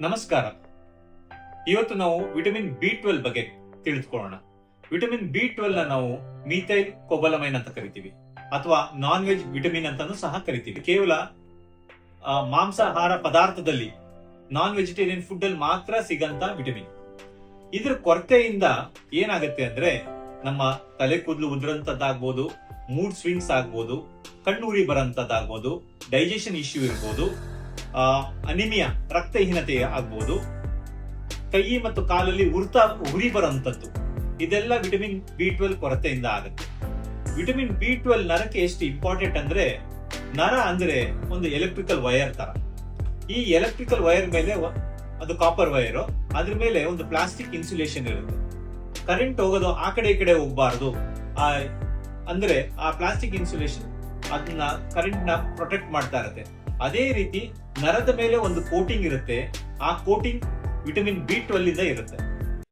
ನಮಸ್ಕಾರ. ಇವತ್ತು ನಾವು ವಿಟಮಿನ್ ಬಿ12 ಬಗ್ಗೆ ತಿಳಿದುಕೊಳ್ಳೋಣ. ವಿಟಮಿನ್ ಬಿ12 ನಾವು ಮೀಥೈಲ್ ಕೊಬಲಮೈನ್ ಅಂತ ಕರಿತೀವಿ ಅಥವಾ ನಾನ್ ವೆಜ್ ವಿಟಮಿನ್ ಅಂತಾನೂ ಸಹ ಕರಿತೀವಿ. ಕೇವಲ ಮಾಂಸಾಹಾರ ಪದಾರ್ಥದಲ್ಲಿ, ನಾನ್ ವೆಜಿಟೇರಿಯನ್ ಫುಡ್ ಅಲ್ಲಿ ಮಾತ್ರ ಸಿಗಂತ ವಿಟಮಿನ್. ಇದ್ರ ಕೊರತೆಯಿಂದ ಏನಾಗುತ್ತೆ ಅಂದ್ರೆ ನಮ್ಮ ತಲೆ ಕೂದಲು ಉದುರಂತದ್ದಾಗ್ಬೋದು, ಮೂಡ್ ಸ್ವಿಂಗ್ಸ್ ಆಗ್ಬೋದು, ಕಣ್ಣುರಿ ಬರಂತದ್ದಾಗ್ಬೋದು, ಡೈಜೆಷನ್ ಇಶ್ಯೂ ಇರ್ಬೋದು, ಅನಿಮಿಯಾ ರಕ್ತಹೀನತೆ ಆಗ್ಬೋದು, ಕೈ ಮತ್ತು ಕಾಲಲ್ಲಿ ಉರಿ ಬರುವಂತದ್ದು. ಇದೆಲ್ಲ ವಿಟಮಿನ್ ಬಿ12 ಕೊರತೆಯಿಂದ ಆಗುತ್ತೆ. ವಿಟಮಿನ್ ಬಿ12 ನರಕ್ಕೆ ಎಷ್ಟು ಇಂಪಾರ್ಟೆಂಟ್ ಅಂದ್ರೆ, ನರ ಅಂದ್ರೆ ಒಂದು ಎಲೆಕ್ಟ್ರಿಕಲ್ ವೈರ್ ತರ. ಈ ಎಲೆಕ್ಟ್ರಿಕಲ್ ವೈರ್ ಮೇಲೆ, ಅದು ಕಾಪರ್ ವೈರ್, ಅದ್ರ ಮೇಲೆ ಒಂದು ಪ್ಲಾಸ್ಟಿಕ್ ಇನ್ಸುಲೇಷನ್ ಇರುತ್ತೆ. ಕರೆಂಟ್ ಹೋಗೋದು ಆ ಕಡೆ ಈ ಕಡೆ ಹೋಗ್ಬಾರ್ದು ಅಂದ್ರೆ ಆ ಪ್ಲಾಸ್ಟಿಕ್ ಇನ್ಸುಲೇಷನ್ ಅದನ್ನ ಕರೆಂಟ್ ನ ಪ್ರೊಟೆಕ್ಟ್ ಮಾಡ್ತಾ ಇರುತ್ತೆ. ಅದೇ ರೀತಿ ನರದ ಮೇಲೆ ಒಂದು ಕೋಟಿಂಗ್ ಇರುತ್ತೆ. ಆ ಕೋಟಿಂಗ್ ವಿಟಮಿನ್ ಬಿ12 ಇಂದ ಇರುತ್ತೆ.